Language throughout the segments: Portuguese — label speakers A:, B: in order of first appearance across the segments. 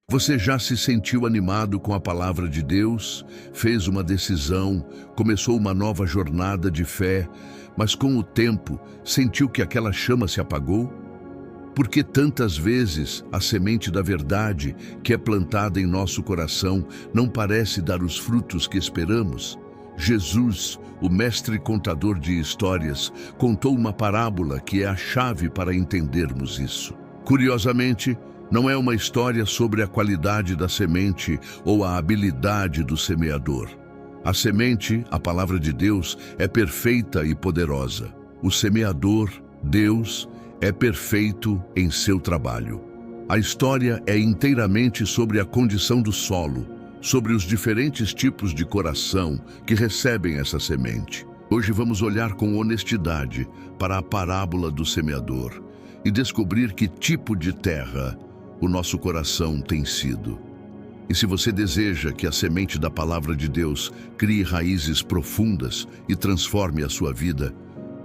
A: Você já se sentiu animado com a palavra de Deus, fez uma decisão, começou uma nova jornada de fé, mas com o tempo sentiu que aquela chama se apagou? Porque tantas vezes a semente da verdade que é plantada em nosso coração não parece dar os frutos que esperamos? Jesus, o mestre contador de histórias, contou uma parábola que é a chave para entendermos isso. Curiosamente, não é uma história sobre a qualidade da semente ou a habilidade do semeador. A semente, a palavra de Deus, é perfeita e poderosa. O semeador, Deus, é perfeito em seu trabalho. A história é inteiramente sobre a condição do solo, sobre os diferentes tipos de coração que recebem essa semente. Hoje vamos olhar com honestidade para a parábola do semeador e descobrir que tipo de terra o nosso coração tem sido. E se você deseja que a semente da palavra de Deus crie raízes profundas e transforme a sua vida,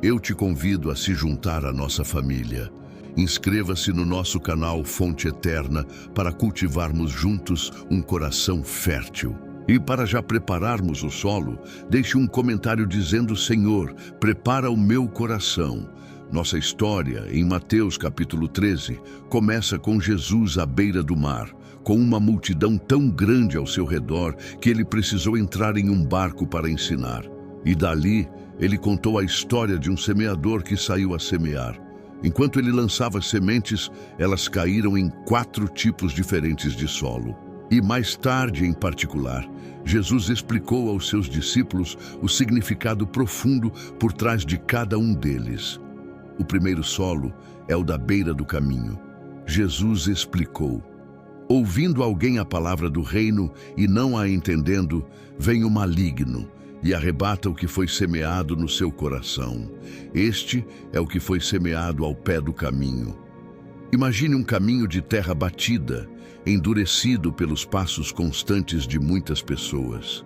A: eu te convido a se juntar à nossa família. Inscreva-se no nosso canal Fonte Eterna para cultivarmos juntos um coração fértil. E para já prepararmos o solo, deixe um comentário dizendo: Senhor, prepara o meu coração. Nossa história, em Mateus capítulo 13, começa com Jesus à beira do mar, com uma multidão tão grande ao seu redor que ele precisou entrar em um barco para ensinar. E dali, ele contou a história de um semeador que saiu a semear. Enquanto ele lançava sementes, elas caíram em 4 tipos diferentes de solo. E mais tarde, em particular, Jesus explicou aos seus discípulos o significado profundo por trás de cada um deles. O primeiro solo é o da beira do caminho. Jesus explicou: ouvindo alguém a palavra do reino e não a entendendo, vem o maligno e arrebata o que foi semeado no seu coração. Este é o que foi semeado ao pé do caminho. Imagine um caminho de terra batida, endurecido pelos passos constantes de muitas pessoas.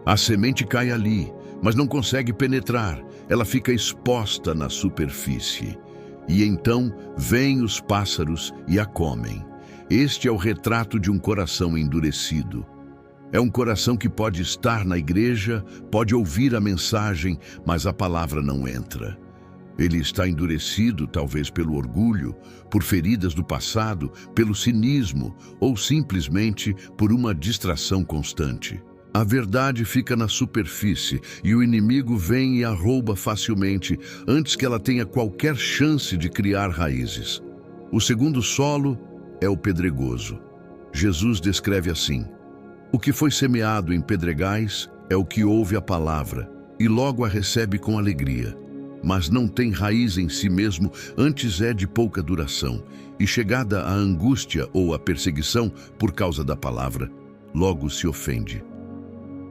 A: A semente cai ali, mas não consegue penetrar, ela fica exposta na superfície. E então vêm os pássaros e a comem. Este é o retrato de um coração endurecido. É um coração que pode estar na igreja, pode ouvir a mensagem, mas a palavra não entra. Ele está endurecido, talvez pelo orgulho, por feridas do passado, pelo cinismo ou simplesmente por uma distração constante. A verdade fica na superfície e o inimigo vem e a rouba facilmente antes que ela tenha qualquer chance de criar raízes. O segundo solo é o pedregoso. Jesus descreve assim: o que foi semeado em pedregais é o que ouve a palavra e logo a recebe com alegria, mas não tem raiz em si mesmo, antes é de pouca duração, e chegada a angústia ou a perseguição por causa da palavra, logo se ofende.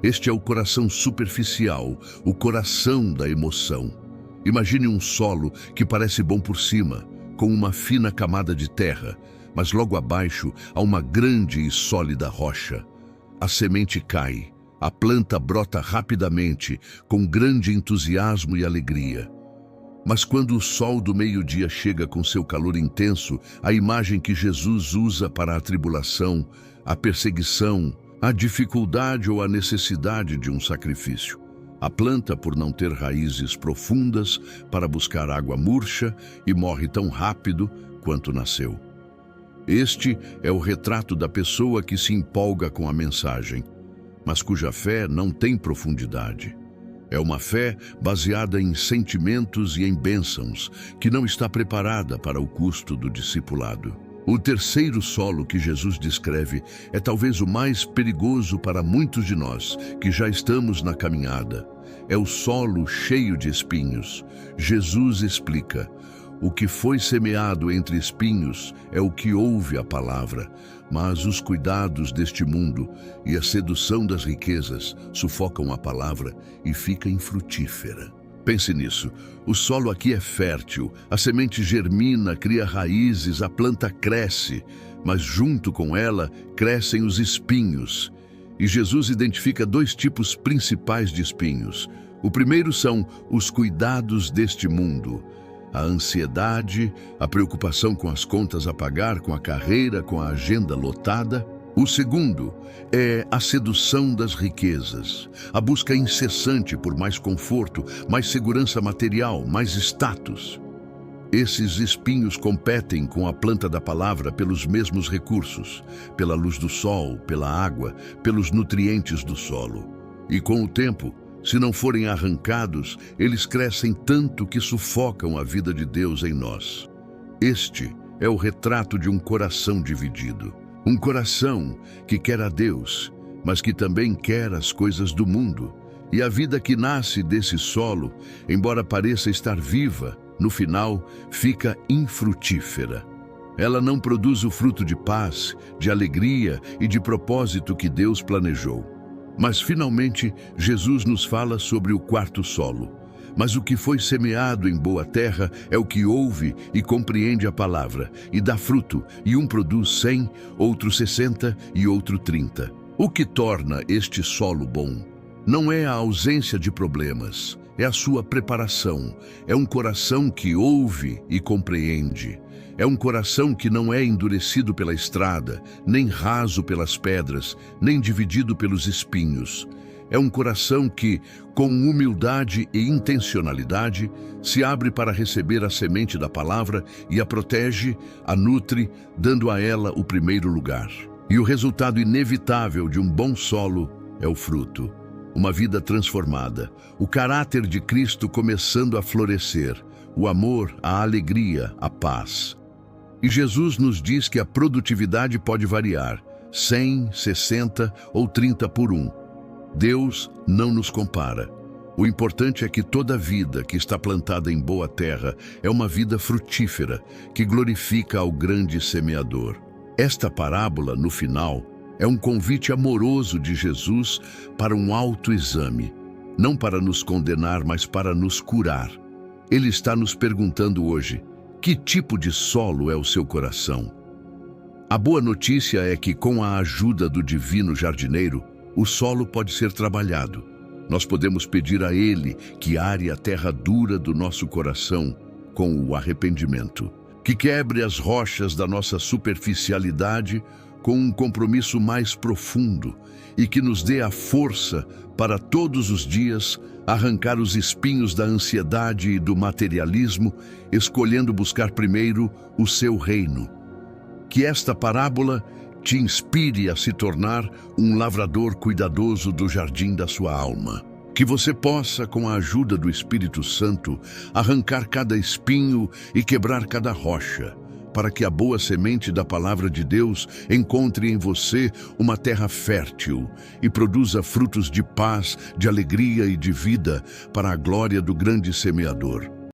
A: Este é o coração superficial, o coração da emoção. Imagine um solo que parece bom por cima, com uma fina camada de terra, mas logo abaixo há uma grande e sólida rocha. A semente cai, a planta brota rapidamente, com grande entusiasmo e alegria. Mas quando o sol do meio-dia chega com seu calor intenso, a imagem que Jesus usa para a tribulação, a perseguição, a dificuldade ou a necessidade de um sacrifício. A planta, por não ter raízes profundas para buscar água murcha, e morre tão rápido quanto nasceu. Este é o retrato da pessoa que se empolga com a mensagem, mas cuja fé não tem profundidade. É uma fé baseada em sentimentos e em bênçãos, que não está preparada para o custo do discipulado. O terceiro solo que Jesus descreve é talvez o mais perigoso para muitos de nós que já estamos na caminhada. É o solo cheio de espinhos. Jesus explica: o que foi semeado entre espinhos é o que ouve a palavra, mas os cuidados deste mundo e a sedução das riquezas sufocam a palavra e fica infrutífera. Pense nisso. O solo aqui é fértil, a semente germina, cria raízes, a planta cresce, mas junto com ela crescem os espinhos. E Jesus identifica 2 tipos principais de espinhos. O primeiro são os cuidados deste mundo. A ansiedade, a preocupação com as contas a pagar, com a carreira, com a agenda lotada. O segundo é a sedução das riquezas, a busca incessante por mais conforto, mais segurança material, mais status. Esses espinhos competem com a planta da palavra pelos mesmos recursos, pela luz do sol, pela água, pelos nutrientes do solo. E com o tempo, se não forem arrancados, eles crescem tanto que sufocam a vida de Deus em nós. Este é o retrato de um coração dividido. Um coração que quer a Deus, mas que também quer as coisas do mundo. E a vida que nasce desse solo, embora pareça estar viva, no final fica infrutífera. Ela não produz o fruto de paz, de alegria e de propósito que Deus planejou. Mas finalmente Jesus nos fala sobre o quarto solo. Mas o que foi semeado em boa terra é o que ouve e compreende a palavra, e dá fruto, e um produz 100, outro 60 e outro 30. O que torna este solo bom? Não é a ausência de problemas, é a sua preparação. É um coração que ouve e compreende. É um coração que não é endurecido pela estrada, nem raso pelas pedras, nem dividido pelos espinhos. É um coração que, com humildade e intencionalidade, se abre para receber a semente da palavra e a protege, a nutre, dando a ela o primeiro lugar. E o resultado inevitável de um bom solo é o fruto. Uma vida transformada, o caráter de Cristo começando a florescer, o amor, a alegria, a paz. E Jesus nos diz que a produtividade pode variar, 100, 60 ou 30 por 1. Deus não nos compara. O importante é que toda vida que está plantada em boa terra é uma vida frutífera, que glorifica ao grande semeador. Esta parábola, no final, é um convite amoroso de Jesus para um autoexame, não para nos condenar, mas para nos curar. Ele está nos perguntando hoje, que tipo de solo é o seu coração? A boa notícia é que, com a ajuda do divino jardineiro, o solo pode ser trabalhado. Nós podemos pedir a Ele que are a terra dura do nosso coração com o arrependimento, que quebre as rochas da nossa superficialidade com um compromisso mais profundo e que nos dê a força para todos os dias arrancar os espinhos da ansiedade e do materialismo, escolhendo buscar primeiro o seu reino. Que esta parábola te inspire a se tornar um lavrador cuidadoso do jardim da sua alma. Que você possa, com a ajuda do Espírito Santo, arrancar cada espinho e quebrar cada rocha, para que a boa semente da palavra de Deus encontre em você uma terra fértil e produza frutos de paz, de alegria e de vida para a glória do grande semeador.